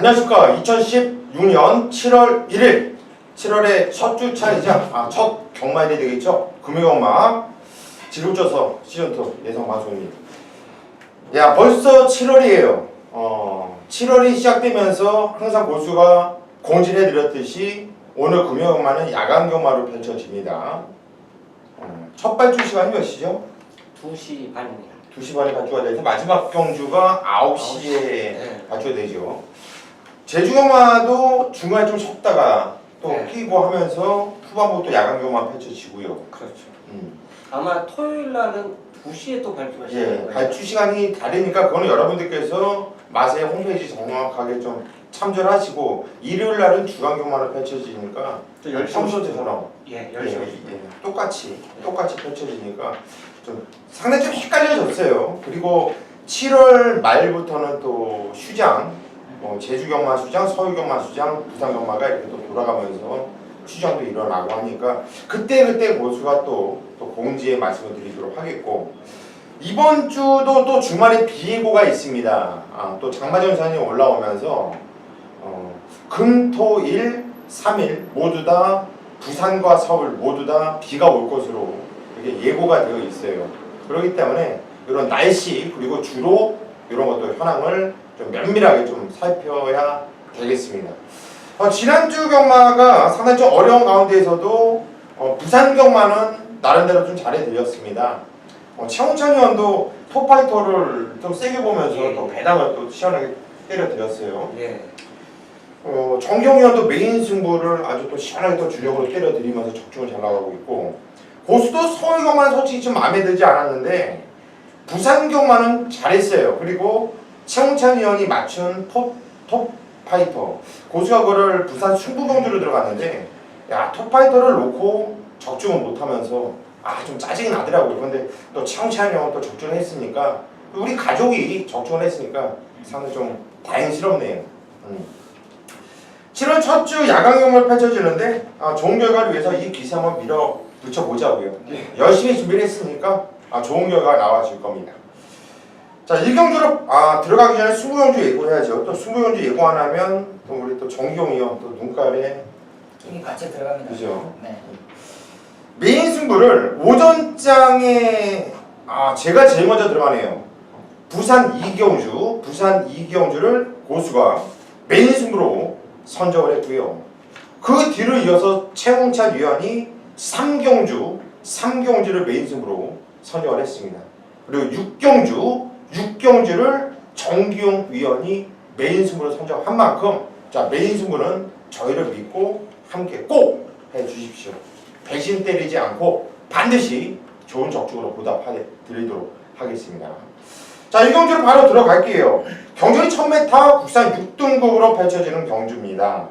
안녕하십니까. 2016년 7월 1일 7월의 첫 주차이자 첫 경마일이 되겠죠. 금요경마 지급조서 시즌2 예상 방송입니다. 야, 벌써 7월이에요. 7월이 시작되면서 항상 고수가 공지해드렸듯이 오늘 금요경마는 야간경마로 펼쳐집니다. 첫 발주 시간이 몇 시죠? 2시 반입니다. 2시 반에 발주가 돼서 마지막 경주가 9시에 네. 발주가 되죠. 제주경마도 중간에 좀 쉬었다가 또 네. 끼고 하면서 후반부터 야간경마 펼쳐지고요. 그렇죠. 아마 토요일 날은 2시에 또 발표가 예, 시작해요. 발주 시간이 다르니까 그거는 여러분들께서 맛의 홈페이지 정확하게 좀 참조를 하시고 일요일 날은 주간경마로 펼쳐지니까 또 10시 평소처럼 예, 10시 똑같이 펼쳐지니까 좀 상당히 좀 헷갈려졌어요. 그리고 7월 말부터는 또 휴장, 제주경마 휴장, 서울경마 휴장, 부산경마가 이렇게 또 돌아가면서 휴장도 일어나고 하니까 그때 고수가 또 공지에 말씀을 드리도록 하겠고, 이번 주도 또 주말에 비예고가 있습니다. 또 장마전선이 올라오면서 금, 토, 일, 3일 모두 다 부산과 서울 모두 다 비가 올 것으로 이렇게 예고가 되어 있어요. 그렇기 때문에 이런 날씨 그리고 주로 이런 것들 현황을 좀 면밀하게 좀 살펴야 되겠습니다. 지난주 경마가 상당히 좀 어려운 가운데에서도 부산 경마는 나름대로 좀 잘해드렸습니다. 최홍찬 의원도 톱파이터를 좀 세게 보면서 또 배당을 또 시원하게 때려드렸어요. 예. 정경 의원도 메인 승부를 아주 또 시원하게 또 주력으로 때려드리면서 적중을 잘 나가고 있고, 고수도 서울 경마는 솔직히 좀 마음에 들지 않았는데 부산 경마는 잘했어요. 그리고 최홍찬 의원이 맞춘 톱파이터 고수가 그거를 부산 승부경주로 들어갔는데, 야, 톱파이터를 놓고 적중을 못하면서 좀 짜증이 나더라고요. 그런데 또 최홍찬 의원은 또 적중을 했으니까, 우리 가족이 적중을 했으니까 상당히 좀 다행스럽네요. 7월 첫 주 야간경마를 펼쳐지는데 좋은 결과를 위해서 이 기세 한번 밀어붙여보자고요. 열심히 준비를 했으니까 좋은 결과가 나와줄 겁니다. 자, 1경주로 들어가기 전에 승부경주 예고해야죠. 또 승부경주 예고 안 하면 또 우리 또 정경 의원 또 눈깔에 이미 같이 들어갑니다. 그죠? 네. 메인 승부를 오전장에 제가 제일 먼저 들어가네요. 부산 이경주를 고수가 메인 승부로 선정을 했고요. 그 뒤를 이어서 최홍찬 위원이 3경주를 메인 승부로 선정을 했습니다. 그리고 6경주를 정기용 위원이 메인 승부로 선정한 만큼, 자, 메인 승부는 저희를 믿고 함께 꼭 해주십시오. 배신 때리지 않고 반드시 좋은 적중으로 보답해 드리도록 하겠습니다. 자, 1경주로 바로 들어갈게요. 경주는 1000m 국산 6등급으로 펼쳐지는 경주입니다.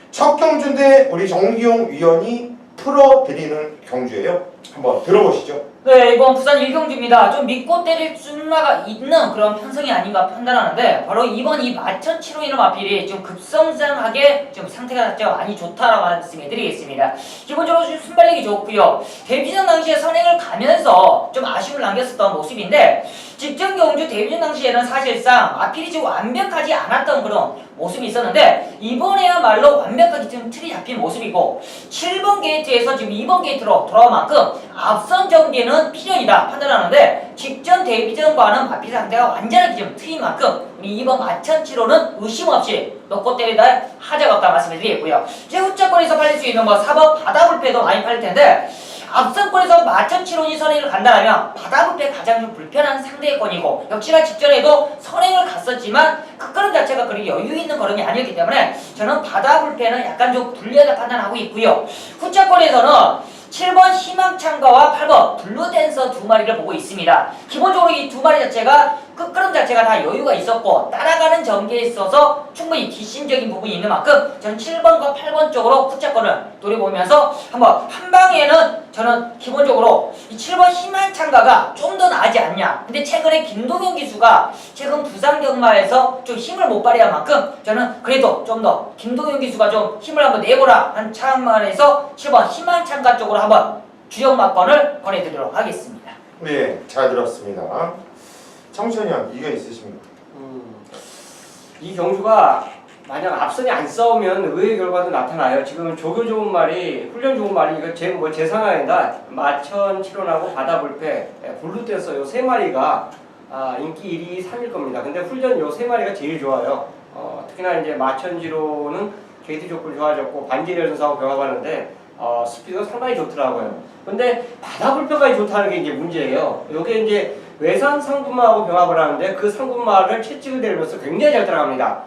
첫 경주인데 우리 정기용 위원이 풀어드리는 경주예요. 한번 들어보시죠. 네, 이번 부산 1경주입니다. 좀 믿고 때릴 수가 있는 그런 편성이 아닌가 판단하는데, 바로 이번 이 마천 7호이는 마필이 좀 급성장하게 좀 상태가 많이 좋다라고 말씀해드리겠습니다. 기본적으로 좀 순발력이 좋고요. 데뷔전 당시에 선행을 가면서 좀 아쉬움을 남겼었던 모습인데, 직전 경주 데뷔전 당시에는 사실상 마필이 좀 완벽하지 않았던 그런 모습이 있었는데, 이번에야말로 완벽하게 좀 틀이 잡힌 모습이고, 7번 게이트에서 지금 2번 게이트로 돌아온 만큼 앞선 경기는 필연이다 판단하는데, 직전 데뷔전과는 마필 상태가 완전하게 좀 틀린 만큼 우리 이번 마천 7호는 의심 없이 놓고 때리다 하자가 없다 말씀드리겠고요. 이제 후차권에서 팔릴 수 있는 4번 바다불패도 많이 팔릴 텐데, 앞선권에서 마천 7호이 선행을 간다면 바다불패 가장 좀 불편한 상대권이고, 역시나 직전에도 선행을 갔었지만 그 걸음 자체가 그리 여유 있는 걸음이 아니었기 때문에 저는 바다불패는 약간 좀 불리하다 판단하고 있고요. 후차권에서는 7번 희망창가와 8번 블루댄서 두 마리를 보고 있습니다. 기본적으로 이 두 마리 자체가 끝걸음 자체가 다 여유가 있었고 따라가는 전개에 있어서 충분히 뒷심적인 부분이 있는 만큼 저는 7번과 8번 쪽으로 후차권을 노려보면서 한번 한방에는 저는 기본적으로 이 7번 희망창가가 좀 더 나지 않냐. 근데 최근에 김동현 기수가 최근 부산 경마에서 좀 힘을 못 발휘한 만큼 저는 그래도 좀 더 김동현 기수가 좀 힘을 한번 내보라 한 차원에서 7번 희망창가 쪽으로 한번 주력 막건을 권해드리도록 하겠습니다. 네, 잘 들었습니다. 청천이 형, 이견 있으십니까? 이 경주가 만약 앞선이 안 싸우면 의외의 결과도 나타나요. 지금 조교 좋은 말이 훈련 좋은 말이 이거 제 상황이다. 마천 7원하고 바다불패 블루댄서 요 세 마리가 인기 1위 3일 겁니다. 근데 훈련 요 세 마리가 제일 좋아요. 특히나 이제 마천지로는 게이트 조건이 좋아졌고 반지의 전사하고 병합하는데 스피드가 상당히 좋더라고요. 근데 바다불패까지 좋다는 게 이제 문제예요. 요게 이제 외산 상군마하고 병합을 하는데 그 상군마를 채찍을 내리면서 굉장히 잘 따라갑니다.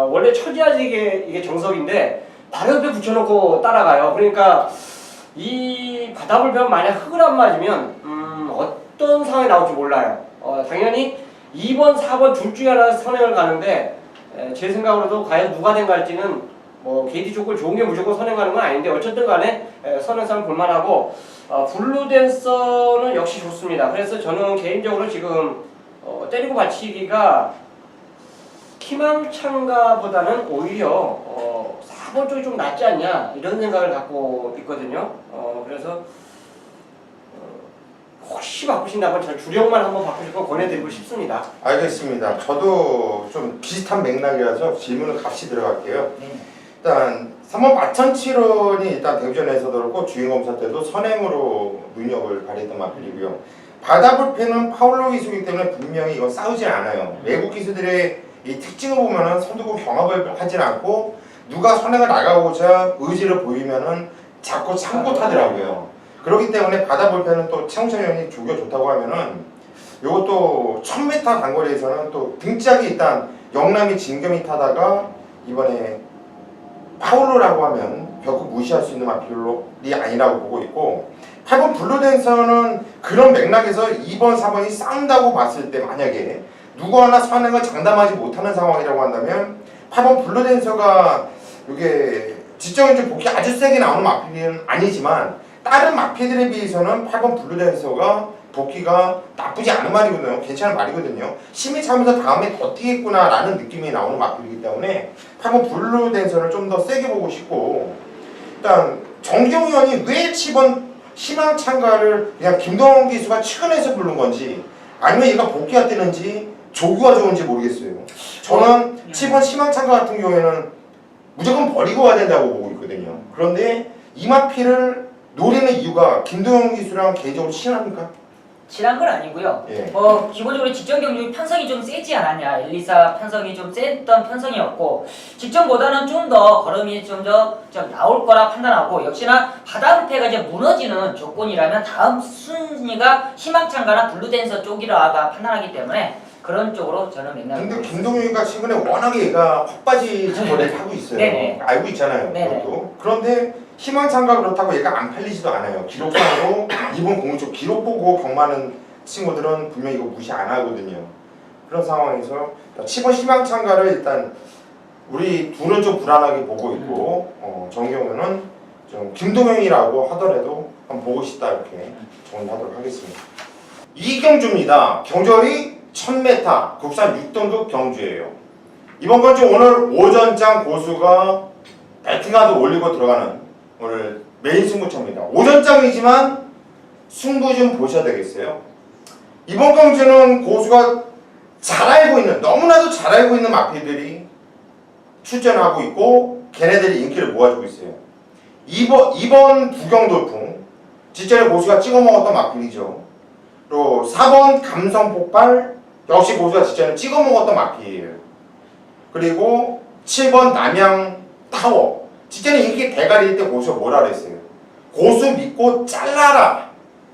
원래 처지아지게 이게 정석인데 바로 옆에 붙여놓고 따라가요. 그러니까 이 바다불패가 만약 흙을 안 맞으면 어떤 상황이 나올지 몰라요. 당연히 2번, 4번 둘 중에 하나 선행을 가는데 제 생각으로도 과연 누가 된 갈지는 뭐 게이트 조건 좋은 게 무조건 선행하는 건 아닌데 어쨌든 간에 선행상 볼만하고 블루댄서는 역시 좋습니다. 그래서 저는 개인적으로 지금 때리고 받치기가 희망찬가보다는 오히려 4번 쪽이 좀 낫지 않냐 이런 생각을 갖고 있거든요. 그래서 혹시 바꾸신다면 저 주력만 한번 바꾸실 거 권해드리고 싶습니다. 알겠습니다. 저도 좀 비슷한 맥락이라서 질문을 같이 들어갈게요. 네. 일단 3번 마천칠원이 일단 대구전에서도 그렇고 주인검사 때도 선행으로 능력을 발휘했던 마필이고요. 바다불패는 파울로 기수이기 때문에 분명히 이건 싸우지 않아요. 외국 기수들의 이 특징을 보면은 선두고 경합을 하진 않고 누가 선행을 나가고자 의지를 보이면은 자꾸 참고 타더라고요. 그렇기 때문에 바다불패는 또 최홍철 조교 좋다고 하면은 요것도 1000m 단거리에서는 또 등짝이 일단 영남이 진겸이 타다가 이번에 파울로라고 하면 결코 무시할 수 있는 마필이 아니라고 보고 있고 8번 블루댄서는 그런 맥락에서 2번, 4번이 싸운다고 봤을 때 만약에 누구 하나 선행을 장담하지 못하는 상황이라고 한다면 8번 블루댄서가 이게 지정인지 복귀 아주 세게 나오는 마필은 아니지만 다른 마필들에 비해서는 8번 블루댄서가 복귀가 나쁘지 않은 말이거든요. 괜찮은 말이거든요. 심히 차면서 다음에 더 뛰겠구나 라는 느낌이 나오는 마필이기 때문에 8번 블루댄서를 좀 더 세게 보고 싶고 일단 정경 의원이 왜 7번 희망찬가를 그냥 김동원 기수가 측은해서 부른 건지 아니면 얘가 복귀가 뜨는지 조교가 좋은지 모르겠어요. 저는 7번 희망찬가 같은 경우에는 무조건 버리고 가야 된다고 보고 있거든요. 그런데 이 마필을 노리는 이유가 김동원 기수랑 개인적으로 친합니까? 친한 건 아니고요. 예. 기본적으로 직전 경기 편성이 좀 세지 않았냐. 1, 2, 4 편성이 좀 셌던 편성이었고 직전보다는 좀 더 걸음이 좀 더 나올 거라 판단하고 역시나 바다불패가 이제 무너지는 조건이라면 다음 순위가 희망찬가나 블루댄서 쪽이라가 판단하기 때문에 그런 쪽으로 저는 맨날. 근데 김동윤이가 최근에 워낙에 얘가 헛바지 저거를 하고 있어요. 네네. 알고 있잖아요. 네네. 그것도. 그런데 희망찬가 그렇다고 얘가 안 팔리지도 않아요. 기록상으로 이번 공식 기록 보고 경마하는 친구들은 분명히 이거 무시 안 하거든요. 그런 상황에서 7번 희망찬가를 일단 우리 둘은 좀 불안하게 보고 있고 정경우는 좀 김동영이라고 하더라도 한번 보고 싶다 이렇게 정리하도록 하겠습니다. 이경주입니다. 경절이 1000m 국산 6등급 경주예요. 이번 경주 오늘 오전장 고수가 배팅하도 올리고 들어가는 오늘 메인 승부처입니다. 오전장이지만 승부 좀 보셔야 되겠어요. 이번 경주는 고수가 잘 알고 있는 너무나도 잘 알고 있는 마필들이 출전하고 있고 걔네들이 인기를 모아주고 있어요. 2번 부경돌풍 직전에 고수가 찍어먹었던 마필이죠. 또 4번 감성폭발 역시 고수가 직전에 찍어먹었던 마필이에요. 그리고 7번 남양타워 직전에 인기 대가리일 때 고수가 뭐라 그랬어요? 고수 믿고 잘라라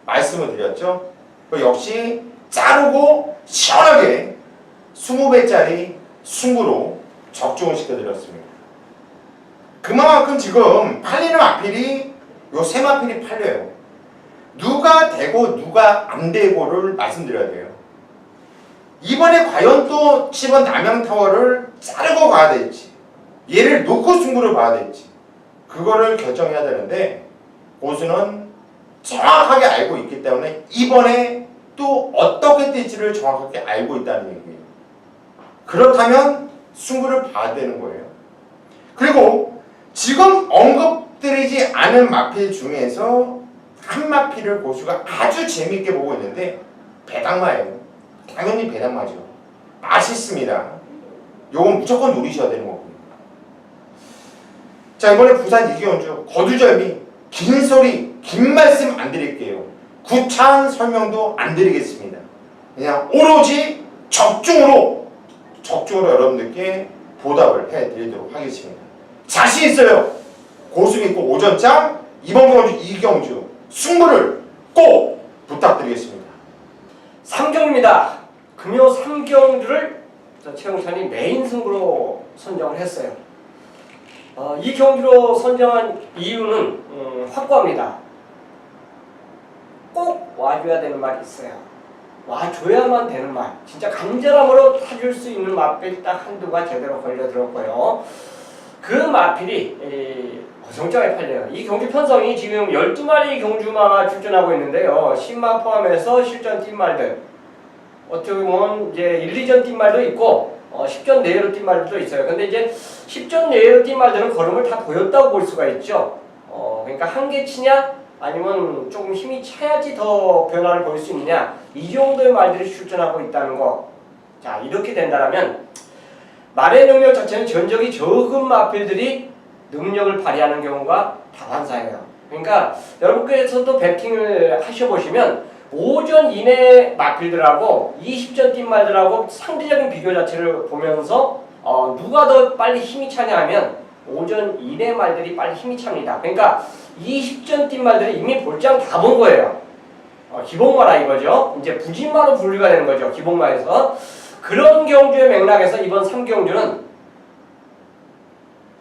말씀을 드렸죠. 역시 자르고 시원하게 20배짜리 승부로 적중을 시켜드렸습니다. 그만큼 지금 팔리는 마필이 요 세 마필이 팔려요. 누가 되고 누가 안 되고를 말씀드려야 돼요. 이번에 과연 또 7번 남양타워를 자르고 가야 될지 얘를 놓고 승부를 봐야 될지 그거를 결정해야 되는데 고수는 정확하게 알고 있기 때문에 이번에 또 어떻게 될지를 정확하게 알고 있다는 얘기예요. 그렇다면 승부를 봐야 되는 거예요. 그리고 지금 언급드리지 않은 마필 중에서 한 마필을 고수가 아주 재밌게 보고 있는데 배당마예요. 당연히 배당마죠. 맛있습니다. 요건 무조건 노리셔야 되는 거고요. 자, 이번에 부산 이경주 거두절미 긴 소리 긴 말씀 안 드릴게요. 구차한 설명도 안 드리겠습니다. 그냥 오로지 적중으로 여러분들께 보답을 해드리도록 하겠습니다. 자신 있어요. 고수 믿고 오전장 이번 경주 이경주 승부를 꼭 부탁드리겠습니다. 3경주입니다. 금요 3경주를 최영찬이 메인 승부로 선정을 했어요. 이 경주로 선정한 이유는 확고합니다. 꼭 와줘야 되는 말이 있어요. 와줘야만 되는 말. 진짜 간절함으로 타줄 수 있는 마필 딱 한두가 제대로 걸려들었고요. 그 마필이 어정쩡하게 팔려요. 이 경주 편성이 지금 12마리 경주마가 출전하고 있는데요. 10마 포함해서 실전 뛴 말들. 어떻게 보면 이제 1, 2전 뛴 말도 있고 10전 내외로 뛴 말도 있어요. 근데 이제 10전 내외로 뛴 말들은 걸음을 다 보였다고 볼 수가 있죠. 그러니까 한계 치냐 아니면 조금 힘이 차야지 더 변화를 볼 수 있느냐 이 정도의 말들이 출전하고 있다는 거. 자, 이렇게 된다면 말의 능력 자체는 전적이 적은 마필들이 능력을 발휘하는 경우가 다반사예요. 그러니까 여러분께서도 배팅을 하셔보시면 오전 이내 마필들하고 20전 뛴 말들하고 상대적인 비교 자체를 보면서 누가 더 빨리 힘이 차냐 하면 오전 이내 말들이 빨리 힘이 찹니다. 그러니까 20전 뛴 말들이 이미 볼장 다 본 거예요. 기복마라 이거죠. 이제 부진마로 분류가 되는 거죠. 기복마에서. 그런 경주의 맥락에서 이번 3경주는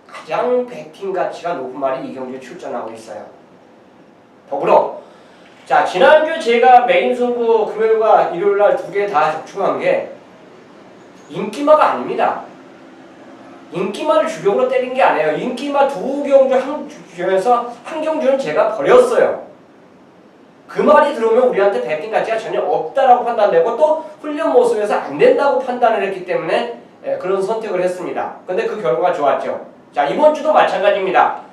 가장 배팅 가치가 높은 말이 이 경주에 출전하고 있어요. 더불어 자, 지난주 제가 메인 승부 금요일과 일요일날 두 개 다 적중한 게 인기마가 아닙니다. 인기마를 주력으로 때린 게 아니에요. 인기마 두 경주 중에서 한 경주는 제가 버렸어요. 그 말이 들어오면 우리한테 배팅 가치가 전혀 없다라고 판단되고 또 훈련 모습에서 안 된다고 판단을 했기 때문에 그런 선택을 했습니다. 근데 그 결과가 좋았죠. 자, 이번 주도 마찬가지입니다.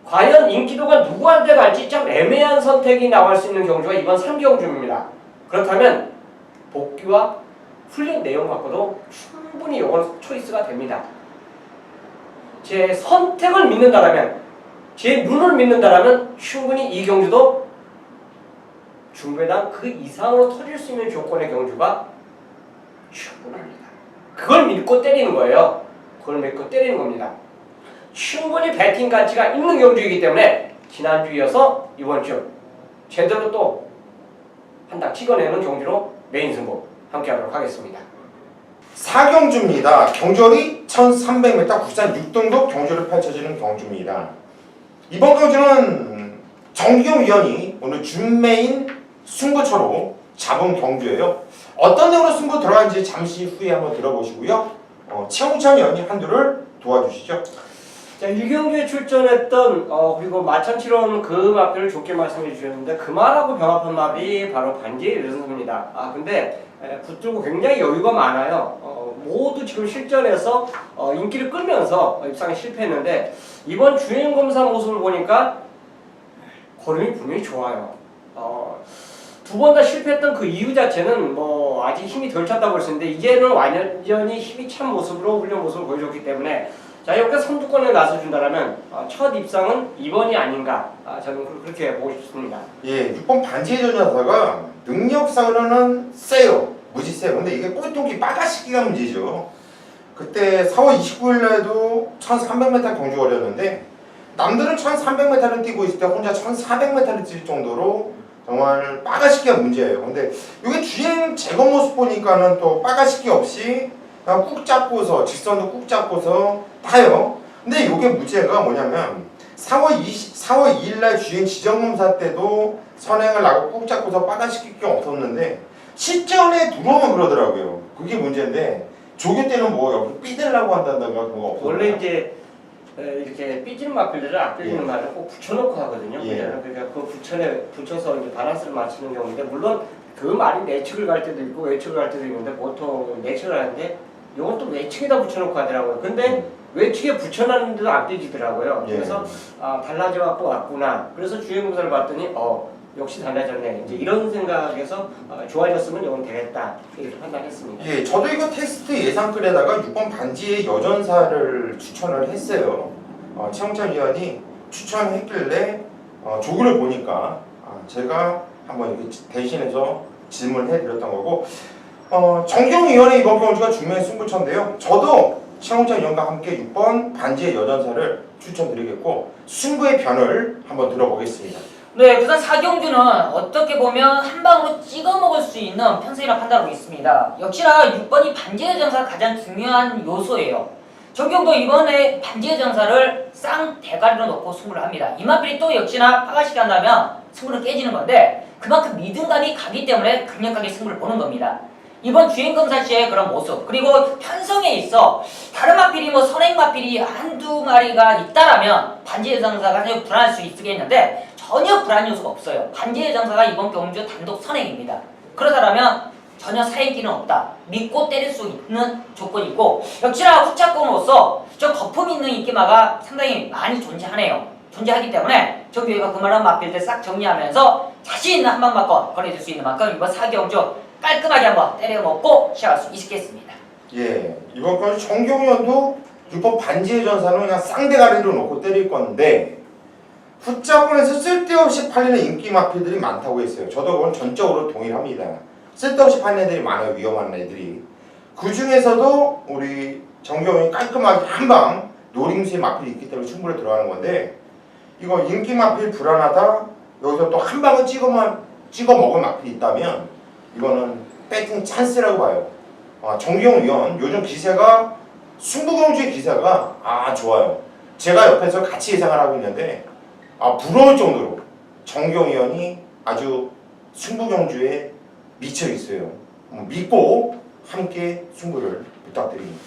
과연 인기도가 누구한테 갈지 참 애매한 선택이 나올 수 있는 경주가 이번 3경주입니다. 그렇다면 복귀와 훈련 내용 갖고도 충분히 이건 초이스가 됩니다. 제 선택을 믿는다라면, 제 눈을 믿는다라면 충분히 이 경주도 중배당 그 이상으로 터질 수 있는 조건의 경주가 충분합니다. 그걸 믿고 때리는 거예요. 그걸 믿고 때리는 겁니다. 충분히 배팅 가치가 있는 경주이기 때문에 지난주 이어서 이번 주 제대로 또 한 당 찍어내는 경주로 메인 승부 함께 하도록 하겠습니다. 4경주입니다. 경주거리 1300m 부산 6등급 경주를 펼쳐지는 경주입니다. 이번 경주는 정기용 위원이 오늘 준메인 승부처로 잡은 경주예요. 어떤 내용으로 승부 들어가는지 잠시 후에 한번 들어보시고요. 최홍찬 위원이 한두를 도와주시죠. 자, 1경주에 출전했던 그리고 마천치론 그 마표를 좋게 말씀해 주셨는데 그 말하고 병합한 마비 바로 반지의 르승입니다. 근데 붙들고 굉장히 여유가 많아요. 모두 지금 실전에서 인기를 끌면서 입상에 실패했는데 이번 주행검사 모습을 보니까 걸음이 분명히 좋아요. 두 번 다 실패했던 그 이유 자체는 뭐 아직 힘이 덜 찼다고 볼 수 있는데 이제는 완전히 힘이 찬 모습으로 훈련 모습을 보여줬기 때문에 자, 이렇게 선두권에 나서준다면 첫 입상은 이번이 아닌가 저는 그렇게 보고 싶습니다. 예, 6번 반지의 전야사가 능력상으로는 세요. 무지 세요. 근데 이게 꼴통기 빠가시기가 문제죠. 그때 4월 29일날도 1300m 경주 걸렸는데 남들은 1300m를 뛰고 있을 때 혼자 1400m를 뛸 정도로 정말 빠가시기가 문제예요. 근데 이게 주행 제거 모습 보니까는 또 빠가시기 없이 그냥 꾹 잡고서 직선도 꾹 잡고서 타요. 근데 이게 문제가 뭐냐면 4월 2일날 주행 지정검사 때도 선행을 하고 꾹 잡고서 빠가시킬 게 없었는데 실전에 들어오면 그러더라고요. 그게 문제인데 조교 때는 뭐 옆으로 삐들라고 한다던가 그런 거 없었나요? 원래 이제 이렇게 삐지는 마필들을 앞삐지는 말을 꼭 붙여놓고 하거든요. 예. 그러니까 그 붙여서 이제 바란스를 맞추는 경우인데 물론 그 말이 내측을 갈 때도 있고 외측을 갈 때도 있는데 보통 내측을 하는데 이건 또 외측에다 붙여놓고 하더라고요. 근데 외측에 붙여놨는데도 안 삐지더라고요. 예. 그래서 달라져갖고 왔구나. 그래서 주행검사를 봤더니 역시 달라졌네. 이제 이런 생각에서 좋아졌으면 이건 되겠다 이렇게 판단했습니다. 예, 저도 이거 테스트 예상글에다가 6번 반지의 여전사를 추천을 했어요. 최홍찬 위원이 추천했길래 조근을 보니까 제가 한번 이렇게 대신해서 질문을 해드렸던 거고 정경 위원의 이번 경주가 중매의 승부처인데요. 저도 최홍찬 위원과 함께 6번 반지의 여전사를 추천드리겠고 승부의 변을 한번 들어보겠습니다. 네, 부산 사경주는 어떻게 보면 한 방으로 찍어 먹을 수 있는 편성이라 판단하고 있습니다. 역시나 6번이 반지의 전사가 가장 중요한 요소예요. 정경도 이번에 반지의 전사를 쌍대가리로 놓고 승부를 합니다. 이마필이 또 역시나 파가시게 한다면 승부는 깨지는 건데 그만큼 믿음감이 가기 때문에 강력하게 승부를 보는 겁니다. 이번 주행검사 씨의 그런 모습 그리고 편성에 있어 다른 마필이 뭐 선행 마필이 한두 마리가 있다라면 반지의 전사가 전혀 불안할 수 있겠는데 전혀 불안 요소가 없어요. 반지의 전사가 이번 경주 단독 선행입니다. 그러다라면 전혀 사행기는 없다. 믿고 때릴 수 있는 조건이 있고 역시나 후차권으로서 저 거품 있는 인기마가 상당히 많이 존재하기 때문에 정규회가 그만한 마필들 싹 정리하면서 자신 있는 한방마권 걸어줄 수 있는 만큼 이번 4경주 깔끔하게 한번 때려먹고 시작할 수 있겠습니다. 예, 이번 건 정경련도 6번 반지의 전사는 그냥 쌍대가리로 놓고 때릴 건데 후자권에서 쓸데없이 팔리는 인기 마필들이 많다고 했어요. 저도 그건 전적으로 동의합니다. 쓸데없이 팔리는 애들이 많아요. 위험한 애들이. 그 중에서도 우리 정경련이 깔끔하게 한방 노림수의 마필이 있기 때문에 충분히 들어가는 건데 이거 인기 마필 불안하다 여기서 또 한 방을 찍어 먹을 마필이 있다면 이거는 배팅 찬스라고 봐요. 정경 위원 요즘 기세가 승부경주의 기세가 좋아요. 제가 옆에서 같이 예상을 하고 있는데 부러울 정도로 정경 위원이 아주 승부경주에 미쳐 있어요. 믿고 함께 승부를 부탁드립니다.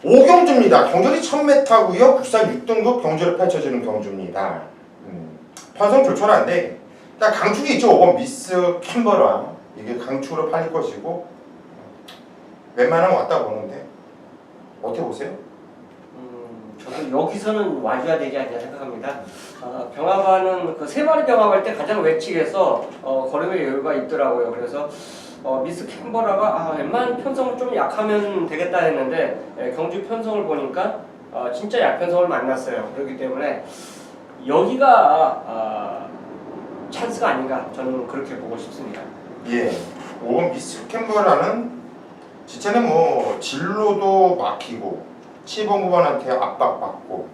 5경주입니다. 경주이 1000m고요. 국산 6등급 경주를 펼쳐지는 경주입니다. 편성 조촐한데 딱 강축이 있죠. 5번 미스 캔버라 이게 강축으로 팔릴 것이고 웬만하면 왔다 보는데 어떻게 보세요? 저도 여기서는 와줘야 되지 않냐 생각합니다. 병합하는 그 세 마리 병합할 때 가장 외측에서 걸음의 여유가 있더라고요. 그래서 미스 캔버라가 웬만한 편성은 좀 약하면 되겠다 했는데 경주 편성을 보니까 진짜 약편성을 만났어요. 그렇기 때문에 여기가 찬스가 아닌가 저는 그렇게 보고 싶습니다. 예, 5번 미스 캔버라는 지체는 뭐 진로도 막히고 7번 9번한테 압박받고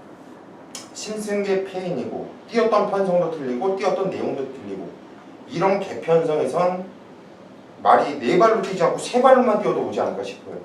심승계 페인이고 뛰었던 편성도 틀리고 뛰었던 내용도 틀리고 이런 개편성에선 말이 4발로 뛰지 않고 3발로만 뛰어도 오지 않을까 싶어요.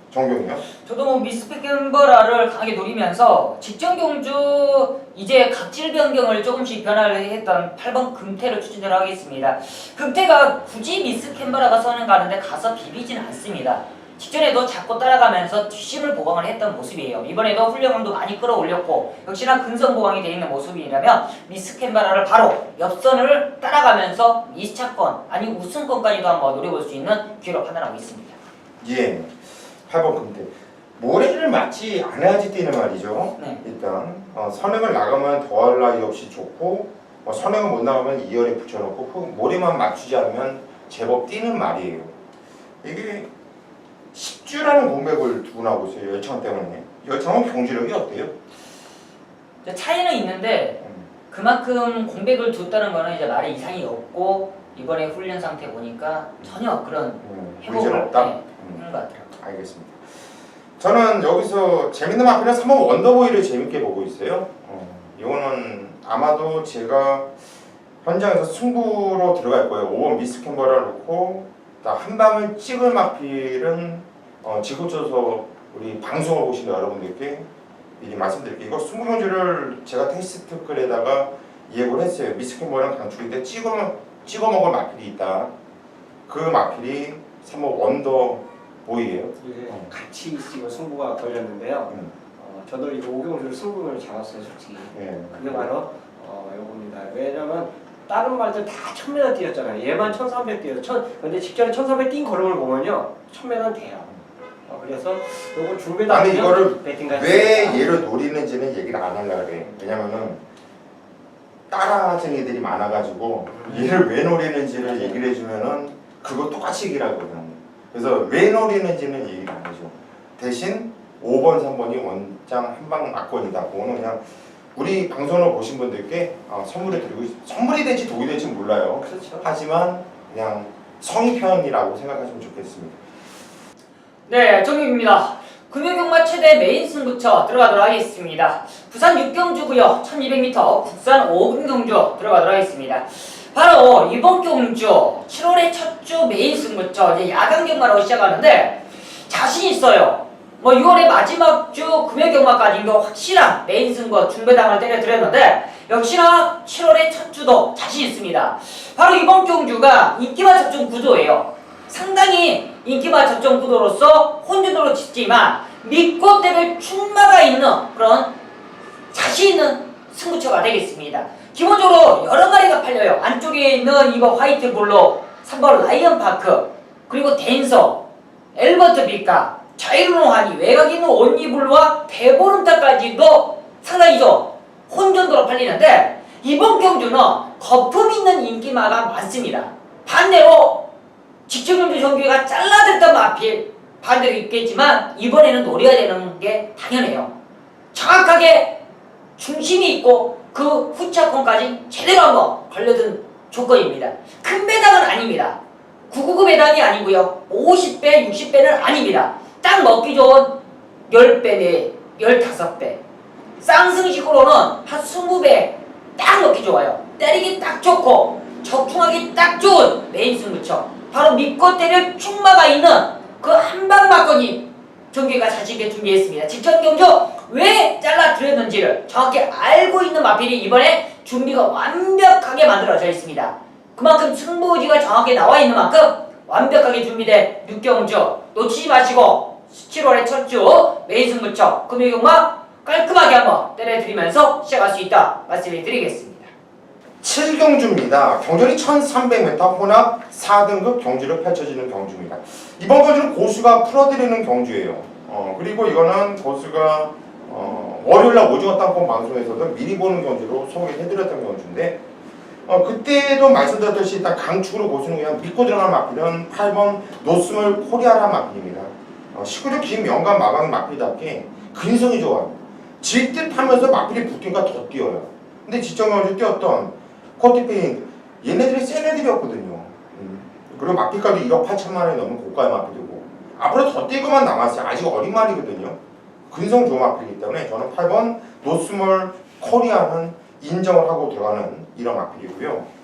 정경이요? 저도 뭐 미스펙앤버라를 강하게 노리면서 직전 경주 이제 각질 변경을 조금씩 변화를 했던 8번 금태를 추천을 하겠습니다. 금태가 굳이 미스캔버라가 선을 가는데 가서 비비지는 않습니다. 직전에도 잡고 따라가면서 뒷심을 보강을 했던 모습이에요. 이번에도 훈련감도 많이 끌어올렸고 역시나 근성 보강이 되어 있는 모습이라면 미스캔버라를 바로 옆선을 따라가면서 미스차권 아니 우승권까지도 한번 노려볼 수 있는 기회로 판단하고 있습니다. 예, 8번 금태 모래를 맞지 않아야지 뛰는 말이죠. 네. 일단 선행을 나가면 더할 나위 없이 좋고 선행을 못 나가면 2열에 붙여놓고 모래만 맞추지 않으면 제법 뛰는 말이에요. 이게 10주라는 공백을 두고 나오고 있어요. 열창 때문에. 열창은 경주력이 어때요? 차이는 있는데 그만큼 공백을 뒀다는 거는 이제 말에 이상이 없고 이번에 훈련 상태 보니까 전혀 그런 문제는 없다? 하는 것 같더라고요. 알겠습니다. 저는 여기서 재밌는 마필은 3번 원더보이를 재밌게 보고 있어요. 이거는 아마도 제가 현장에서 승부로 들어갈 거예요. 5번 미스 캔버라를 놓고 한 방을 찍을 마필은 지금부터 우리 방송을 보시는 여러분들께 미리 말씀드릴게요. 이거 승부경주를 제가 테스트 글에다가 예고를 했어요. 미스 캔버랑 강축인데 찍어 먹을 마필이 있다. 그 마필이 3번 원더보이예요. 같이 지금 승부가 걸렸는데요. 저도 이거 5경주를 승부를 잡았어요, 솔직히. 예. 그게 바로 이겁니다. 왜냐면 다른 말들 다 1000m 뛰었잖아요. 얘만 1300 뛰었어. 근데 직전에 1300 뛴 걸음을 보면요, 1000m는 돼요. 그래서 요거 중배다. 아니 이거를 왜 있습니다. 얘를 노리는지는 얘기를 안 하려고 그래. 왜냐면은 따라하는 애들이 많아가지고 얘를 왜 노리는지를 얘기를 해주면은 그거 똑같이 얘기를 하거든. 그래서 왜 노리는지는 얘기를 안 해줘. 대신 5번, 3번이 원장 한방 막건이다. 그거는 그냥 우리 방송을 보신 분들께 선물을 드리고 선물이 될지 독이 될지 몰라요. 그렇죠. 하지만 그냥 성의편이라고 생각하시면 좋겠습니다. 네, 정입니다. 금요경마 최대 메인 승부처 들어가도록 하겠습니다. 부산 6경주고요. 1200m 국산 5금 경주 들어가도록 하겠습니다. 바로 이번 경주 7월의 첫 주 메인 승부처 이제 야간 경마로 시작하는데 자신 있어요. 뭐 6월의 마지막 주 금요경마까지 이거 확실한 메인 승부 중배당을 때려드렸는데 역시나 7월의 첫 주도 자신 있습니다. 바로 이번 경주가 인기만 접종 구도예요. 상당히 인기만 접종 구도로서 혼준으로 짓지만 믿고 때릴 충마가 있는 그런 자신 있는 승부처가 되겠습니다. 기본적으로 여러 마리가 팔려요. 안쪽에 있는 이거 화이트 볼로 3번 라이언 파크, 그리고 댄서, 엘버트 빛가, 자이로노하니, 외곽에 있는 온리블루와 대보름타까지도 상당히 좀 혼전도로 팔리는데 이번 경주는 거품 있는 인기마가 많습니다. 반대로 직전경주 정규가 잘라들던 마필 반대로 있겠지만 이번에는 노려야 되는 게 당연해요. 정확하게 중심이 있고 그 후차권까지 제대로 한번 걸려든 조건입니다. 큰 배당은 아닙니다. 999 배당이 아니고요. 50배, 60배는 아닙니다. 딱 먹기 좋은 10배, 15배. 쌍승식으로는 한 20배 딱 먹기 좋아요. 때리기 딱 좋고 적중하기 딱 좋은 메인 승부처. 바로 믿고 때릴 충마가 있는 그 한방 막건이 정규가 자신있게 준비했습니다. 직전 경주 왜 잘라드렸는지를 정확히 알고 있는 마필이 이번에 준비가 완벽하게 만들어져 있습니다. 그만큼 승부의지가 정확히 나와 있는 만큼 완벽하게 준비된 6경주 놓치지 마시고 7월의 첫 주 메인 승부처 금요경마 깔끔하게 한번 때려드리면서 시작할 수 있다 말씀을 드리겠습니다. 7경주입니다. 경전이 1300m 혼합 4등급 경주로 펼쳐지는 경주입니다. 이번 경주는 고수가 풀어드리는 경주예요. 그리고 이거는 고수가 월요일날 오징어 땅콩 방송에서도 미리 보는 경주로 소개해드렸던 경주인데 그때도 말씀드렸듯이 일단 강축으로 고수는 그냥 믿고 들어가는 마필은 8번 노스물 코리아라 마필입니다. 19주 김영감 마방 마필답게 근성이 좋아요. 질듯 하면서 마필이 붙으니까 더 뛰어요. 근데 지점 경주 뛰었던 코티페인 얘네들이 센 애들이었거든요. 그리고 마필가도 1억 8천만 원이 넘는 고가의 마필이고 앞으로 더 뛰고만 남았어요. 아직 어린 말이거든요. 근성 좋은 마필이기 때문에 저는 8번 노스몰 코리아는 인정을 하고 들어가는 이런 마필이고요.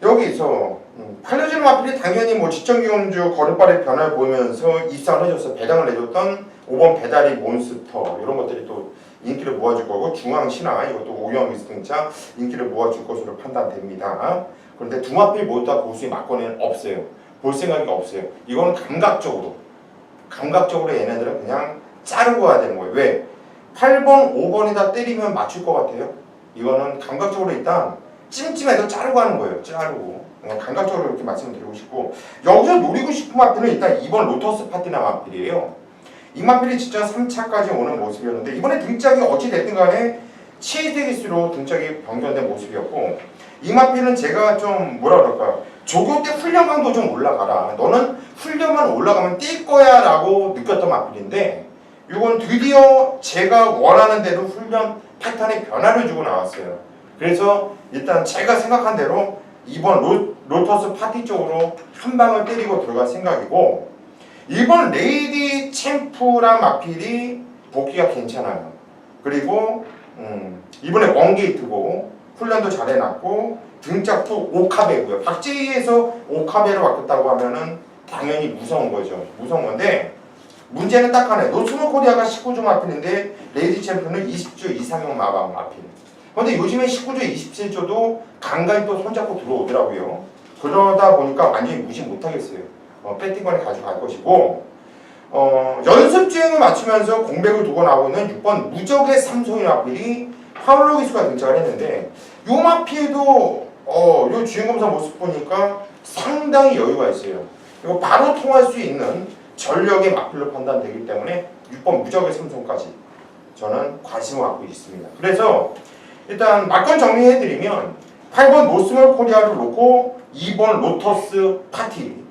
여기서 팔려지는 마필이 당연히 뭐 직전경주 걸음발의 변화를 보이면서 입상을 해줬어요. 배당을 해줬던 5번 배다리 몬스터 이런 것들이 또 인기를 모아줄 거고 중앙신화 이것도 오영 미스등차 인기를 모아줄 것으로 판단됩니다. 그런데 두 마필 모두 다 고수의 막권에는 없어요. 볼 생각이 없어요. 이거는 감각적으로 얘네들은 그냥 자르고 가야 되는 거예요. 왜? 8번, 5번에다 때리면 맞출 것 같아요. 이거는 감각적으로 일단 찜찜해도 자르고 하는 거예요. 자르고 감각적으로 이렇게 말씀드리고 싶고 여기서 노리고 싶은 마필은 일단 2번 로터스 파티나 마필이에요. 이 마필이 진짜 3차까지 오는 모습이었는데 이번에 등짝이 어찌 됐든 간에 치즈기수로 등짝이 변경된 모습이었고 이 마필은 제가 좀 뭐라 그럴까요? 조교 때 훈련 강도 좀 올라가라. 너는 훈련만 올라가면 뛸 거야 라고 느꼈던 마필인데 이건 드디어 제가 원하는 대로 훈련 패턴에 변화를 주고 나왔어요. 그래서 일단 제가 생각한 대로 이번 로터스 파티 쪽으로 한 방을 때리고 들어갈 생각이고 1번 레이디 챔프란 마필이 복귀가 괜찮아요. 그리고 이번에 원게이트고 훈련도 잘 해놨고 등짝도 오카베고요. 박제이에서 오카베로 바뀌었다고 하면은 당연히 무서운 거죠. 무서운 건데 문제는 딱 하나예요. 노스몰 코리아가 19주 마필인데 레이디 챔프는 20주 이상형 마방 마필. 근데 요즘에 19주 27주도 간간히 또 손잡고 들어오더라고요. 그러다 보니까 완전히 무시 못하겠어요. 배팅권에 가져갈 것이고 연습 주행을 맞추면서 공백을 두고 나오는 6번 무적의 삼성의 마필이 파울로 기수가 등장을 했는데 요 마필도 요 주행검사 모습 보니까 상당히 여유가 있어요. 그리고 바로 통할 수 있는 전력의 마필로 판단되기 때문에 6번 무적의 삼성까지 저는 관심을 갖고 있습니다. 그래서 일단 막건 정리해드리면 8번 노스몰 코리아를 놓고 2번 로터스 파티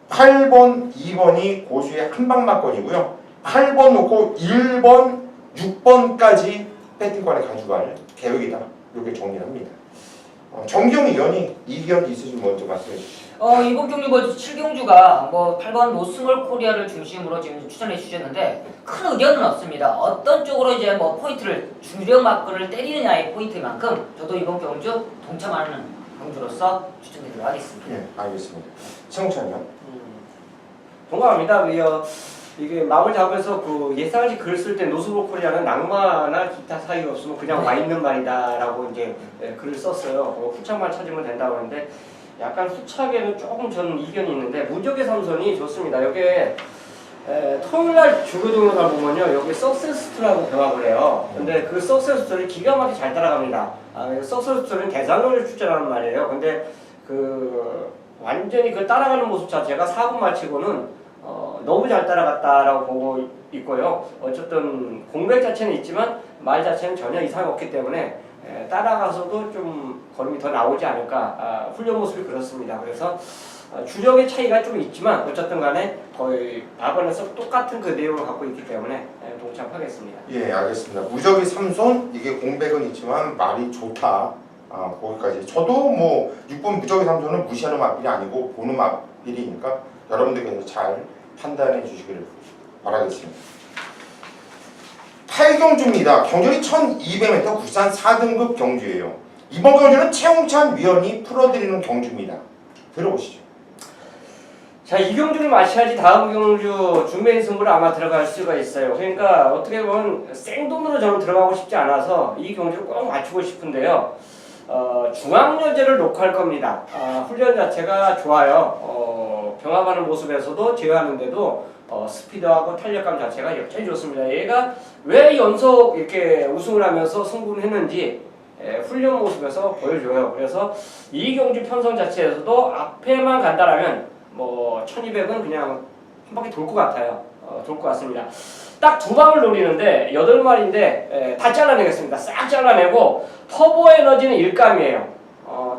8번, 2번이 고수의 한방막건이고요. 8번 놓고 1번, 6번까지 배팅권에 가져갈 계획이다. 이렇게 정리를 합니다. 정경 의원이 이견 있으시면 먼저 말씀해 주시죠. 이번 경주 뭐 7경주가 뭐 8번 노스몰 코리아를 중심으로 지금 추천해 주셨는데 큰 의견은 없습니다. 어떤 쪽으로 이제 뭐 포인트를 주력 마크를 때리느냐의 포인트만큼 저도 이번 경주 동참하는 경주로서 추천드리도록 하겠습니다. 네, 알겠습니다. 최홍찬이요. 동감합니다. 이게 마음을 잡아서 그 예상시 글 쓸 때 노스볼 코리아는 낙마나 기타 사유 없으면 그냥 와 있는 말이다라고 이제 글을 썼어요. 후착만 찾으면 된다고 하는데 약간 후착에는 조금 저는 이견이 있는데 무적의 삼선이 좋습니다. 여기에 토요일날 주교동을 가보면요 여기 석세스트라고 병합을 해요. 근데 그 석세스트를 기가 막히게 잘 따라갑니다. 석세스트는 대상을 출전하는 말이에요. 근데 그 완전히 그 따라가는 모습 자체가 4분 마치고는 너무 잘 따라갔다라고 보고 있고요. 어쨌든 공백 자체는 있지만 말 자체는 전혀 이상이 없기 때문에 따라가서도 좀 걸음이 더 나오지 않을까. 훈련 모습이 그렇습니다. 그래서 주력의 차이가 좀 있지만 어쨌든 간에 거의 박원에서 똑같은 그 내용을 갖고 있기 때문에 동참하겠습니다. 예, 알겠습니다. 무적의 삼손 이게 공백은 있지만 말이 좋다. 거기까지. 저도 뭐 6번 무적의 삼손은 무시하는 맛빌이 아니고 보는 맛빌이니까 여러분들께서 잘 판단해 주시기를 바라겠습니다. 8경주입니다. 경주는 1200m 국산 4등급 경주예요. 이번 경주는 최홍찬 위원이 풀어드리는 경주입니다. 들어보시죠. 자, 이 경주를 마셔야지 다음 경주 준비인 승부를 아마 들어갈 수가 있어요. 그러니까 어떻게 보면 생돈으로 저는 들어가고 싶지 않아서 이 경주를 꼭 맞추고 싶은데요. 중앙여제를 놓고 할 겁니다. 훈련 자체가 좋아요. 병합하는 모습에서도 제어하는데도 스피드하고 탄력감 자체가 여전히 좋습니다. 얘가 왜 연속 이렇게 우승을 하면서 승부를 했는지 훈련 모습에서 보여줘요. 그래서 이 경주 편성 자체에서도 앞에만 간다라면 뭐 1200은 그냥 한 바퀴 돌 것 같아요. 돌 것 같습니다. 딱 두 방을 노리는데 8마리인데 다 잘라내겠습니다. 싹 잘라내고 터보 에너지는 일감이에요.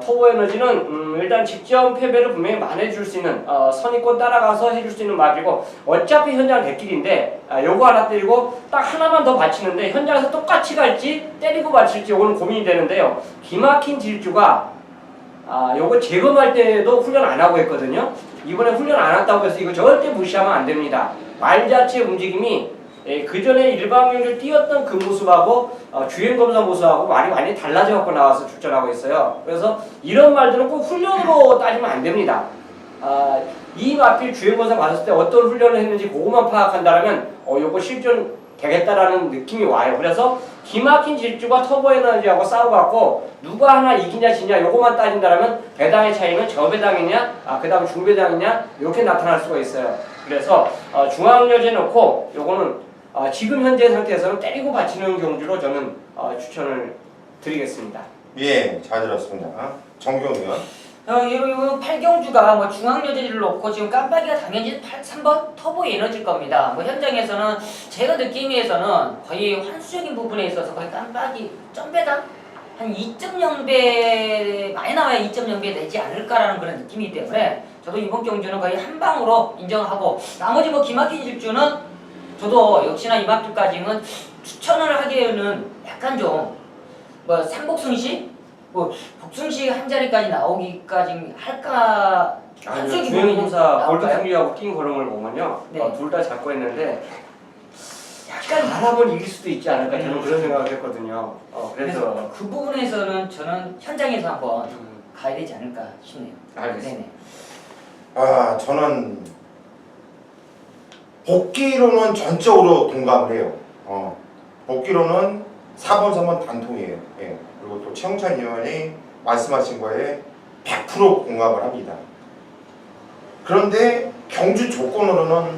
터보 에너지는 일단 직전 패배를 분명히 만회해줄 수 있는 선입권 따라가서 해줄 수 있는 말이고 어차피 현장 대길인데 요거 하나 때리고 딱 하나만 더 받치는데 현장에서 똑같이 갈지 때리고 받칠지 요거는 고민이 되는데요. 기막힌 질주가 요거 재검할 때도 훈련 안 하고 했거든요. 이번에 훈련 안 한다고 해서 이거 절대 무시하면 안 됩니다. 말 자체 움직임이 그 전에 일반 경기를 뛰었던 그 모습하고 주행 검사 모습하고 말이 완전히 달라져 갖고 나와서 출전하고 있어요. 그래서 이런 말들은 꼭 훈련으로 따지면 안 됩니다. 이 마필 주행 검사 봤을 때 어떤 훈련을 했는지 그것만 파악한다면 요거 실전 되겠다라는 느낌이 와요. 그래서 기막힌 질주가 터보 에너지하고 싸워갖고 누가 하나 이기냐 지냐 요것만 따진다면 배당의 차이는 저배당이냐 그 다음 중배당이냐 이렇게 나타날 수가 있어요. 그래서 중앙여제 놓고 요거는 지금 현재 상태에서는 때리고 받치는 경주로 저는 추천을 드리겠습니다. 예, 잘 들었습니다. 정경 의원. 이런 8경주가 뭐 중앙여제를 놓고 지금 깜빡이가 당연히 3번 터보 에너지일 겁니다. 뭐 현장에서는 제가 느낌에서는 거의 환수적인 부분에 있어서 거의 깜빡이 점배당 한 2.0배 많이 나와야 2.0배 내지 않을까라는 그런 느낌이기 때문에 저도 이번 경주는 거의 한 방으로 인정하고 나머지 뭐 기막힌 질주는 저도 역시나 이맘때까지는 추천을 하기에는 약간 좀 뭐 삼복승시 뭐 복승시 한 자리까지 나오기까지 할까? 아니요, 주행공사 골드승리하고 낀 걸음을 보면요 둘 다 잡고 했는데 약간 하나만 이길 수도 있지 않을까 저는 그런 생각을 했거든요. 그래서 그 부분에서는 저는 현장에서 한번 가야 되지 않을까 싶네요. 알겠습니다. 저는 복귀로는 전적으로 동감을 해요. 복귀로는 4번, 3번 단통이에요. 예. 그리고 또 최홍찬 의원이 말씀하신 거에 100% 공감을 합니다. 그런데 경주 조건으로는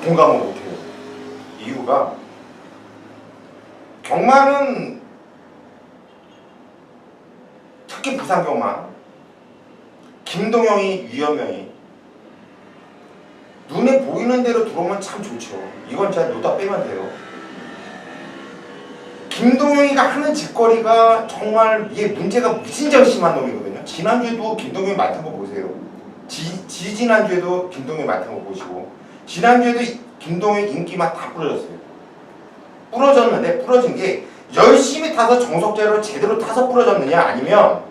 공감을 못해요. 이유가 경마는 특히 부산 경마 김동영이 유연명이 눈에 보이는 대로 들어오면 참 좋죠. 이건 잘 놓다 빼면 돼요. 김동영이가 하는 짓거리가 정말 이게 문제가 무진장 심한 놈이거든요. 지난주에도 김동영이 맡은 거 보세요. 지지난주에도 김동현 맡은 거 보시고 지난주에도 김동현 인기만 다 부러졌어요. 부러진 게 열심히 타서 정석대로 제대로 타서 부러졌느냐 아니면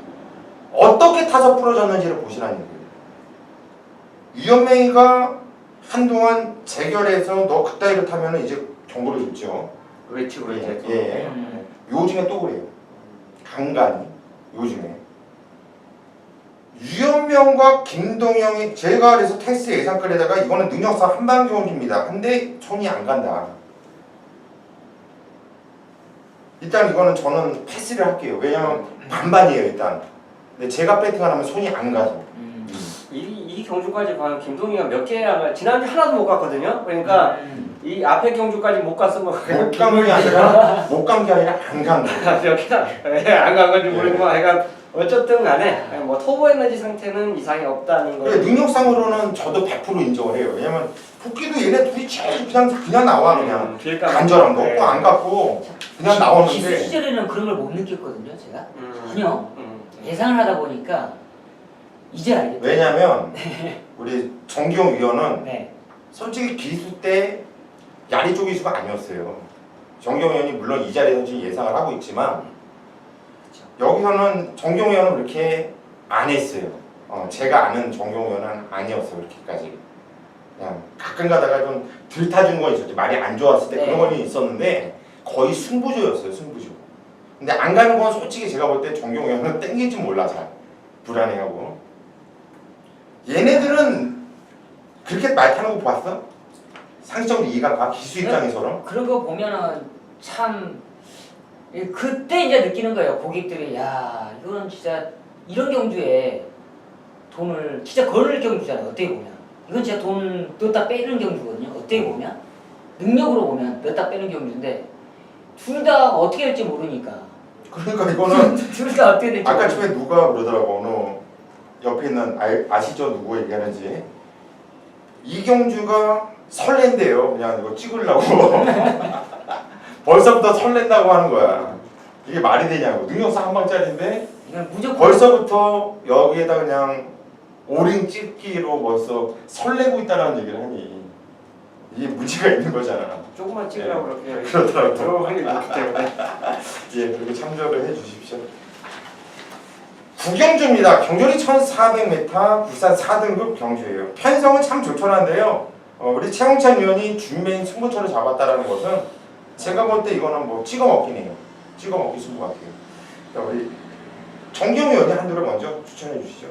어떻게 타서 부러졌는지를 보시라는 얘기예요. 유연맹이가 한동안 재결해서 너 그따위로 타면 이제 경고를 줬죠. 외치고 이제 또. 예. 요즘에 또 그래요. 간간히 요즘에 유연명과 김동영이 제가 그래서 테스트 예상글에다가 이거는 능력상 한방 경주입니다. 근데 손이 안 간다. 일단 이거는 저는 패스를 할게요. 왜냐면 반반이에요 일단. 근데 제가 배팅을 하면 손이 안 가서. 이 경주까지 과연 김동희가 몇 개야? 지난주 하나도 못 갔거든요. 그러니까 이 앞에 경주까지 못 갔으면 못 간 게 아니라 못 간 게 아니라 안 간 거예요. 몇 개나 안 간 건지 모르겠지만 그러니까 어쨌든 간에 뭐 터보 에너지 상태는 이상이 없다는 거. 능력상으로는 저도 100% 인정을 해요. 왜냐면 복귀도 얘네 둘이 제일 그냥 나와 그냥 간절함도 없고 안 갖고 그냥 기수 나오는데 시절에는 그런 걸 못 느꼈거든요, 제가. 전혀 예상을 하다 보니까 이제 알겠죠. 왜냐면 우리 정기용 위원은 네. 솔직히 기수 때 야리 쪼기수가 아니었어요. 정기용 위원이 물론 이 자리에서 지금 예상을 하고 있지만 여기서는 정기용 위원은 그렇게 안 했어요. 제가 아는 정기용 위원은 아니었어요. 그렇게까지. 그냥 가끔 가다가 좀 들타준 건 있었지. 말이 안 좋았을 때 네. 그런 건 있었는데 거의 승부조였어요. 승부조. 근데 안 가는 건 솔직히 제가 볼 때 정기용 위원은 땡길지 몰라 잘. 불안해하고. 얘네들은 그렇게 말 타는 거 봤어? 상식적으로 이해가 가? 기수 입장에서는? 그런 거 보면은 참 그때 이제 느끼는 거예요. 고객들이 야 이거는 진짜 이런 경주에 돈을 진짜 걸을 경주잖아요. 어떻게 보면 이건 진짜 돈 넣었다 빼는 경주거든요. 어떻게 보면 능력으로 보면 넣었다 빼는 경주인데 둘 다 어떻게 할지 모르니까. 그러니까 이거는 둘 다 어떻게 될지. 아까 집에 누가 그러더라고. 어느 옆에 있는 아시죠? 누구 얘기하는지. 이경주가 설렌대요. 그냥 이거 찍으려고. 벌써부터 설렌다고 하는 거야. 이게 말이 되냐고. 능력상 한 방짜리인데 이건 무조건 벌써부터 여기에다 그냥 오링 찍기로 벌써 설레고 있다는 얘기를 하니 이게 문제가 있는 거잖아. 조금만 찍으라고 그렇게 그렇더라고. 들어올 확률이 높기 때문에. 예, 그리고 참조를 해주십시오. 구경주입니다. 경주리 1400m, 부산 4등급 경주예요. 편성은 참 조촐한데요. 우리 최홍찬 의원이 준메인 승부처를 잡았다라는 것은 제가 볼 때 이거는 뭐 찍어먹긴 해요. 찍어먹기 승부 같아요. 자, 우리 정경 의원이 한두를 먼저 추천해 주시죠.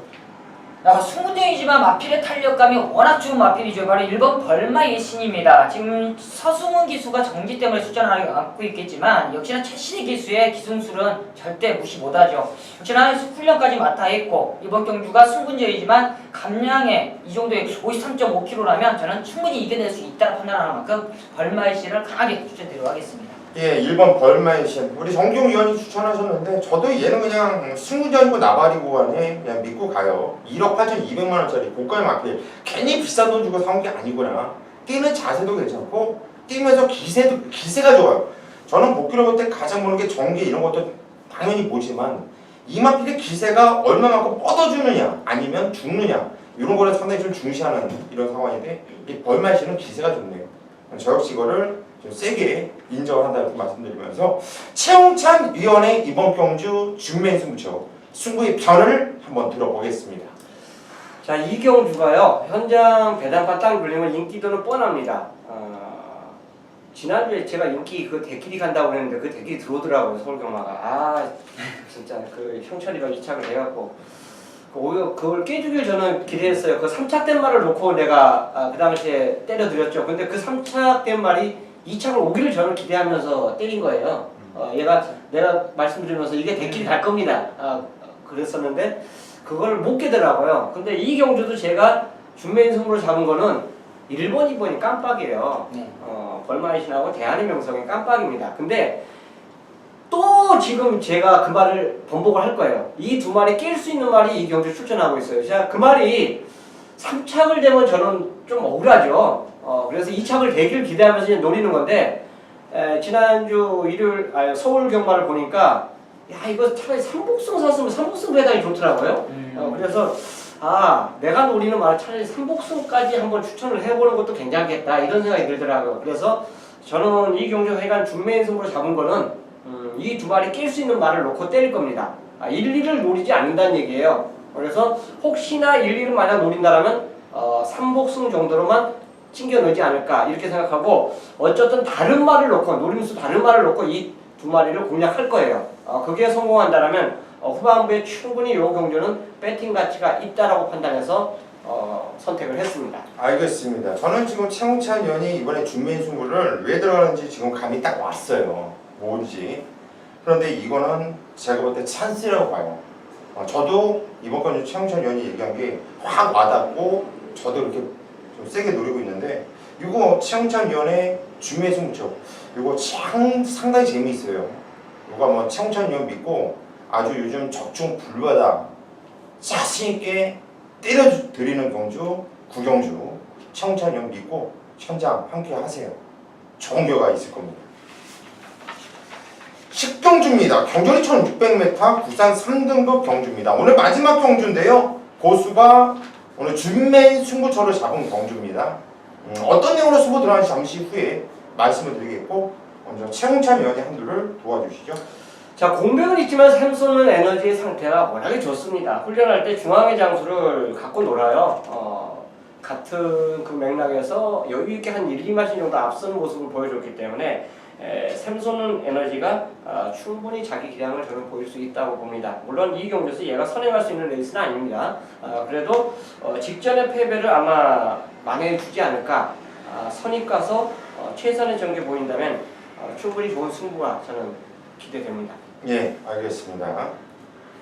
승군형이지만 마필의 탄력감이 워낙 좋은 마필이죠. 바로 1번 벌마의 신입니다. 지금 서승훈 기수가 정지 때문에 출전을 안고 있겠지만 역시나 최신의 기수의 기승술은 절대 무시 못하죠. 역시나 훈련까지 맡아 했고 이번 경주가 승군형이지만 감량에 이 정도의 53.5kg라면 저는 충분히 이겨낼 수 있다고 판단하는 만큼 벌마의 신을 강하게 추천드리도록 하겠습니다. 예, 1번 벌마의 신. 우리 정경 의원이 추천하셨는데 저도 얘는 그냥 승무전이고 나발이 구간에 그냥 믿고 가요. 1억 8,200만 원짜리 고가의 마필. 괜히 비싼 돈 주고 사온 게 아니구나. 뛰는 자세도 괜찮고 뛰면서 기세가 좋아요. 저는 복귀를 볼 때 가장 보는 게 전개 이런 것도 당연히 보지만 이 마필의 기세가 얼마만큼 뻗어주느냐 아니면 죽느냐 이런 거를 상당히 좀 중시하는 이런 상황인데 이 벌마의 신은 기세가 좋네요. 저 역시 이거를 좀 세게 인정을 한다고 말씀드리면서 최홍찬 위원의 이번 경주 준메인 승부처 승부의 편을 한번 들어보겠습니다. 자, 이 경주가요. 현장 배당판 딱 돌리면 인기도는 뻔합니다. 지난주에 제가 인기 그 대길이 간다고 그랬는데 그 대길이 들어오더라고요. 서울경마가. 진짜 그 형철이가 이착을 해갖고 오히려 그걸 깨주길 저는 기대했어요. 그 3착된 말을 놓고 내가 그 당시에 때려드렸죠. 근데 그 3착된 말이 2착을 오기를 저는 기대하면서 때린 거예요. 얘가 내가 말씀드리면서 이게 대길이 갈 겁니다. 그랬었는데 그걸 못 깨더라고요. 근데 이 경주도 제가 준메인 승부를 잡은 거는 1번, 2번이 깜빡이에요. 네. 벌마의 신하고 대한의 명성의 깜빡입니다. 근데 또 지금 제가 그 말을 번복을 할 거예요. 이 두 마리 깰 수 있는 말이 이 경주 출전하고 있어요. 제가 그 말이 3착을 되면 저는 좀 억울하죠. 그래서 2착을 되길 기대하면서 이제 노리는 건데 지난주 일요일 서울 경마를 보니까 야 이거 차라리 삼복승 샀으면 삼복승 배당이 좋더라고요. 그래서 내가 노리는 말을 차라리 삼복승까지 한번 추천을 해보는 것도 괜찮겠다 이런 생각이 들더라고요. 그래서 저는 이 경주회관 준매인 승부로 잡은 거는 이 두 마리 낄 수 있는 말을 놓고 때릴 겁니다. 1, 2를 노리지 않는다는 얘기예요. 그래서 혹시나 1, 2를 만약 노린다라면 삼복승 정도로만 챙겨 넣지 않을까 이렇게 생각하고 어쨌든 다른 말을 놓고 노림수 다른 말을 놓고 이 두 마리를 공략할 거예요. 그게 성공한다라면 후반부에 충분히 이 경주는 배팅 가치가 있다라고 판단해서 선택을 했습니다. 알겠습니다. 저는 지금 최홍찬 위원이 이번에 준매인 승부를 왜 들어가는지 지금 감이 딱 왔어요. 뭔지. 그런데 이거는 제가 볼 때 찬스라고 봐요. 저도 이번 건 최홍찬 위원이 얘기한 게 확 와닿고 저도 이렇게 좀 세게 노리고 있는데 이거 최홍찬 위원의 준매인 승부처 이거 상당히 재미있어요. 이거 한번 최홍찬 위원 믿고 아주 요즘 적중 불바다 자신있게 때려드리는 경주 구경주 최홍찬 위원 믿고 현장 함께 하세요. 좋은 결과 있을 겁니다. 10경주입니다. 경주는 1600m 국산 3등급 경주입니다. 오늘 마지막 경주인데요. 고수가 오늘 준매인 승부처를 잡은 경주입니다. 어떤 내용으로 승부 들어가는지 잠시 후에 말씀을 드리겠고 먼저 최홍찬 위원이 한두를 도와주시죠. 자, 공백은 있지만 샘솟는 에너지의 상태가 워낙에 좋습니다. 훈련할 때 중앙의 장수를 갖고 놀아요. 같은 그 맥락에서 여유있게 한 1, 2마신 정도 앞서는 모습을 보여줬기 때문에 샘솟는 에너지가 충분히 자기 기량을 저는 보일 수 있다고 봅니다. 물론 이 경주에서 얘가 선행할 수 있는 레이스는 아닙니다. 그래도 직전의 패배를 아마 만회해주지 않을까. 선입가서 최선의 전개 보인다면 충분히 좋은 승부가 저는 기대됩니다. 예, 알겠습니다.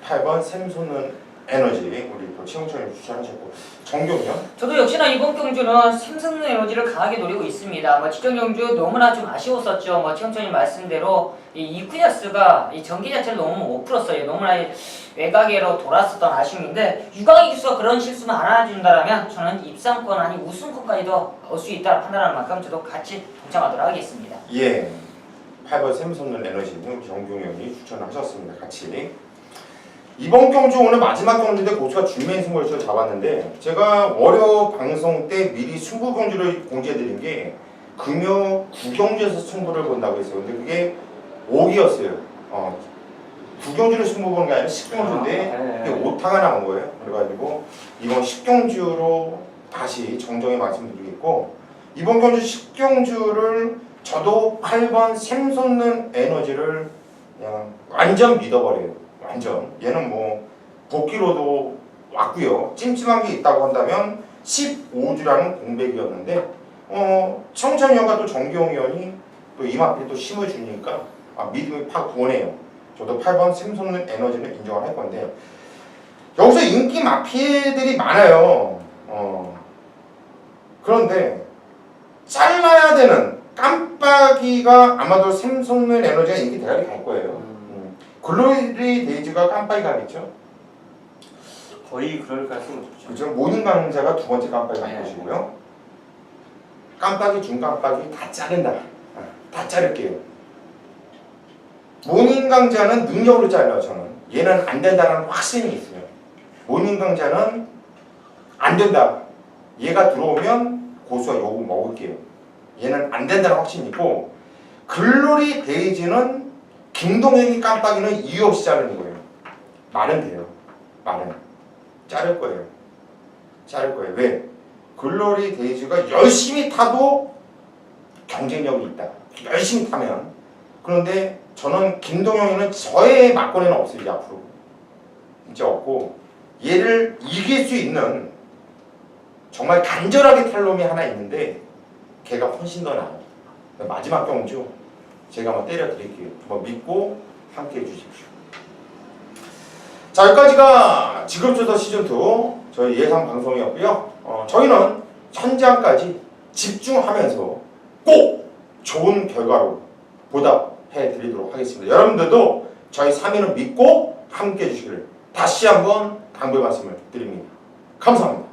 8번 샘솟는 에너지 우리 또 최홍찬님 추천하셨고 정경련? 저도 역시나 이번 경주는 샘솟는 에너지를 강하게 노리고 있습니다. 직전 경주 너무나 좀 아쉬웠었죠. 최홍찬님 말씀대로 이 이쿠니아스가 이 전기 자체를 너무 못 풀었어요. 너무나 외곽으로 돌았었던 아쉬움인데 유광희 기수가 그런 실수만 안 해준다면 저는 입상권 아니 우승권까지도 얻을 수 있다고 판단하는 만큼 저도 같이 동참하도록 하겠습니다. 예, 8번 샘솟는 에너지는 정경련이 추천하셨습니다. 같이. 이번 경주 오늘 마지막 경주인데 고수가 준매인 승부를 잡았는데 제가 월요 방송 때 미리 승부 경주를 공지해드린 게 금요 9경주에서 승부를 본다고 했어요. 근데 그게 5기였어요. 9경주를 승부 보는 게 아니라 10경주인데 그게 오타가 나온 거예요. 그래가지고 이번 10경주로 다시 정정해 말씀드리겠고 이번 경주 10경주를 저도 8번 샘솟는 에너지를 그냥 완전 믿어버려요. 완전 얘는 뭐 복귀로도 왔고요. 찜찜한 게 있다고 한다면 15주라는 공백이었는데 최홍찬 위원과 또 정기용 위원이 또 이마필 또 심어주니까 믿음이 팍 구원해요. 저도 8번 샘솟는 에너지는 인정을 할 건데 여기서 인기 마피들이 많아요. 그런데 잘라야 되는 깜빡이가 아마도 샘솟는 에너지가 인기 대가리 갈 거예요. 글로리 데이즈가 깜빡이 가겠죠? 거의 그럴 가능성이 높죠. 그죠? 모닝 강자가 두 번째 깜빡이 갈 것이고요. 깜빡이, 중깜빡이 다 자른다. 다 자를게요. 모닝 강자는 능력으로 잘라요. 저는 얘는 안 된다는 확신이 있어요. 모닝 강자는 안 된다. 얘가 들어오면 고수가 욕을 먹을게요. 얘는 안 된다는 확신이 있고 글로리 데이즈는 김동혁이 깜빡이는 이유 없이 자르는 거예요. 말은 돼요. 말은 자를 거예요. 자를 거예요. 왜? 글로리 데이즈가 열심히 타도 경쟁력이 있다. 열심히 타면. 그런데 저는 김동혁이는 저의 막권에는 없어요. 이제 앞으로. 진짜 없고 얘를 이길 수 있는 정말 간절하게 탈 놈이 하나 있는데 걔가 훨씬 더 나아요. 마지막 경주 제가 한번 때려드릴게요. 한번 믿고 함께 해주십시오. 자, 여기까지가 지금부터 시즌2 저희 예상 방송이었고요. 저희는 현장까지 집중하면서 꼭 좋은 결과로 보답해 드리도록 하겠습니다. 여러분들도 저희 3인을 믿고 함께 해주시기를 다시 한번 당부의 말씀을 드립니다. 감사합니다.